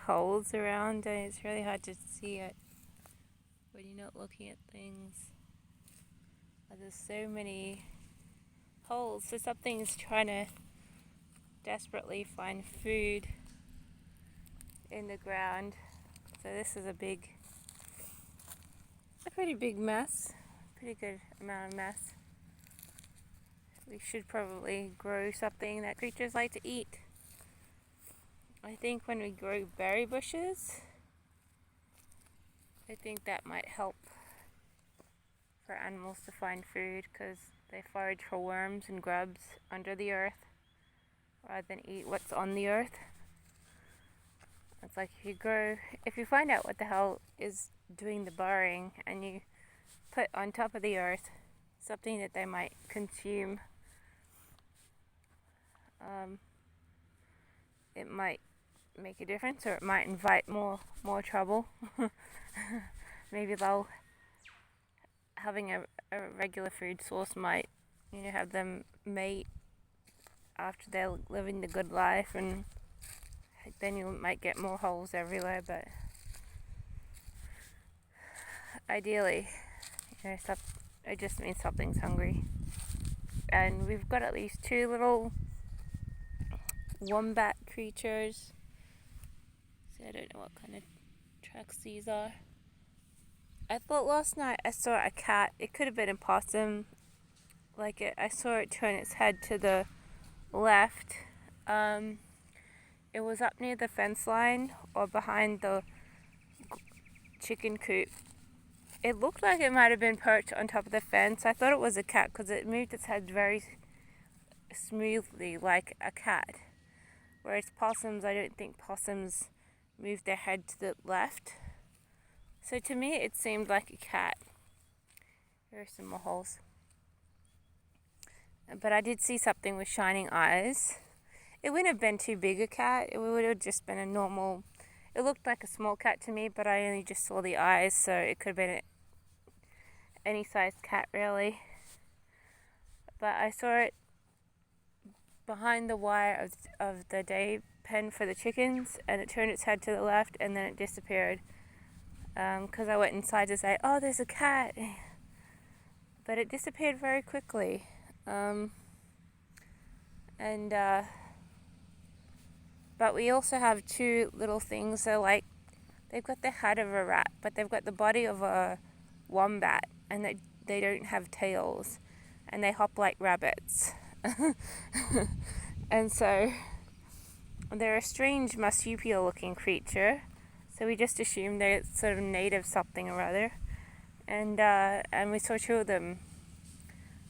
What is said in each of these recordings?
holes around, and it's really hard to see it when you're not looking at things. There's so many holes, so something's trying to desperately find food in the ground. So this is a pretty big mess, pretty good amount of mess. We should probably grow something that creatures like to eat. I think when we grow berry bushes, I think that might help for animals to find food, because they forage for worms and grubs under the earth rather than eat what's on the earth. It's like if you find out what the hell is doing the burrowing and you put on top of the earth something that they might consume, it might make a difference, or it might invite more trouble. Maybe having a regular food source might, have them mate after they're living the good life, and then you might get more holes everywhere. But ideally, it just means something's hungry. And we've got at least 2 little wombat creatures. So I don't know what kind of tracks these are. I thought last night I saw a cat. It could have been a possum. I saw it turn its head to the left. It was up near the fence line or behind the chicken coop. It looked like it might have been perched on top of the fence. I thought it was a cat because it moved its head very smoothly like a cat. Whereas possums, I don't think possums move their head to the left. So to me, it seemed like a cat. Here are some more holes. But I did see something with shining eyes. It wouldn't have been too big a cat. It would have just been a normal... It looked like a small cat to me, but I only just saw the eyes, so it could have been any sized cat, really. But I saw it behind the wire of the day pen for the chickens, and it turned its head to the left, and then it disappeared. Because I went inside to say, oh, there's a cat. But it disappeared very quickly. But we also have 2 little things. They're they've got the head of a rat, but they've got the body of a wombat, and they don't have tails, and they hop like rabbits. And so they're a strange marsupial looking creature, so we just assumed they're sort of native something or other. And we saw 2 of them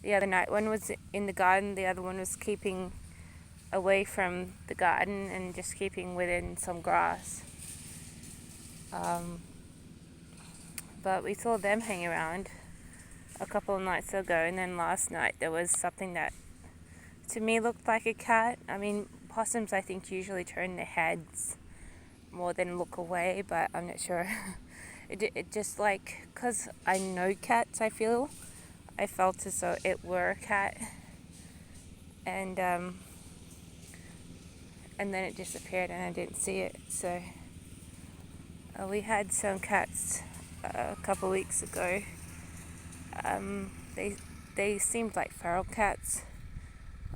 the other night. One was in the garden, the other one was keeping away from the garden and just keeping within some grass. But we saw them hang around a couple of nights ago, and then last night there was something that to me looked like a cat. I mean, possums I think usually turn their heads more than look away, but I'm not sure. It just because I know cats, I felt as though it were a cat. And then it disappeared and I didn't see it. So we had some cats a couple weeks ago. They seemed like feral cats,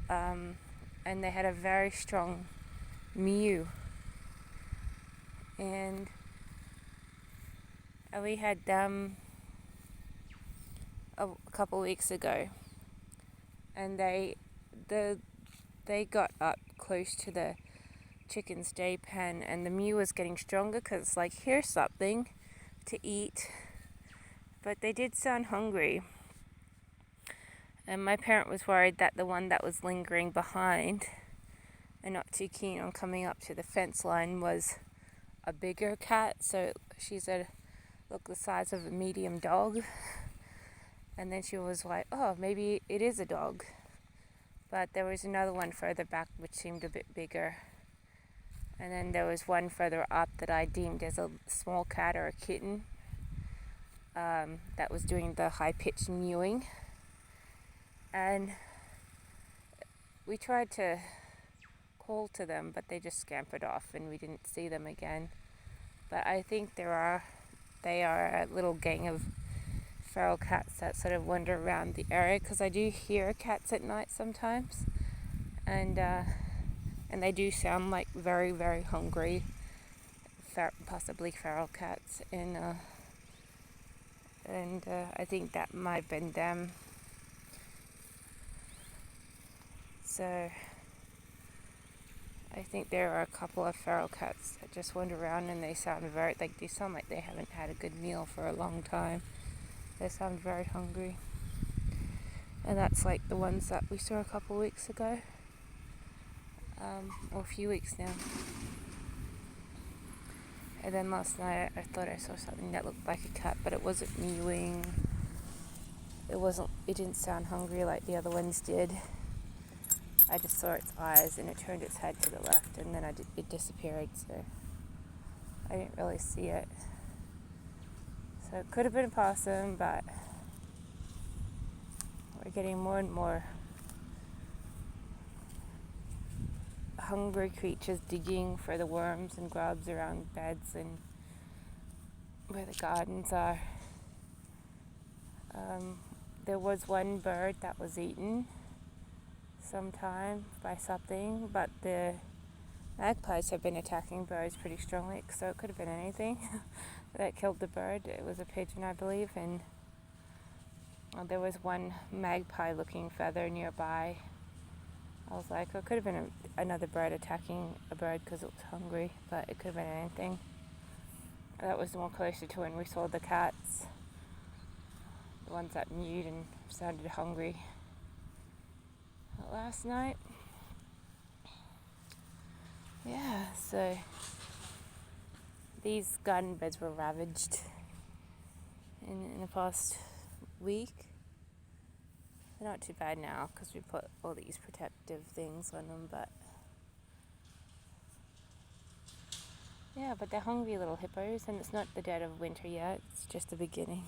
and they had a very strong mew. And we had them a couple weeks ago, and they got up close to the chicken's day pen, and the mew was getting stronger because here's something to eat. But they did sound hungry, and my parent was worried that the one that was lingering behind and not too keen on coming up to the fence line was a bigger cat. So she said, look, the size of a medium dog. And then she was like, oh, maybe it is a dog. But there was another one further back which seemed a bit bigger. And then there was one further up that I deemed as a small cat or a kitten that was doing the high-pitched mewing. And we tried to call to them, but they just scampered off and we didn't see them again. But I think they are a little gang of feral cats that sort of wander around the area, because I do hear cats at night sometimes, and they do sound like very, very hungry, possibly feral cats, and I think that might have been them. So I think there are a couple of feral cats that just wander around, and they sound like they haven't had a good meal for a long time. They sound very hungry. And that's like the ones that we saw a couple of weeks ago, or a few weeks now. And then last night I thought I saw something that looked like a cat, but it wasn't mewing. It didn't sound hungry like the other ones did. I just saw its eyes, and it turned its head to the left, and then it disappeared, so I didn't really see it. So it could have been a possum, but we're getting more and more hungry creatures digging for the worms and grubs around beds and where the gardens are. There was one bird that was eaten sometime by something, but the magpies have been attacking birds pretty strongly, so it could have been anything that killed the bird. It was a pigeon, I believe, and there was one magpie looking feather nearby. I was like, it could have been another bird attacking a bird because it was hungry, but it could have been anything. That was more closer to when we saw the cats, the ones that mewed and sounded hungry last night. Yeah, so these garden beds were ravaged in the past week. They're not too bad now because we put all these protective things on them, but yeah, but they're hungry little hippos, and it's not the dead of winter yet, it's just the beginning.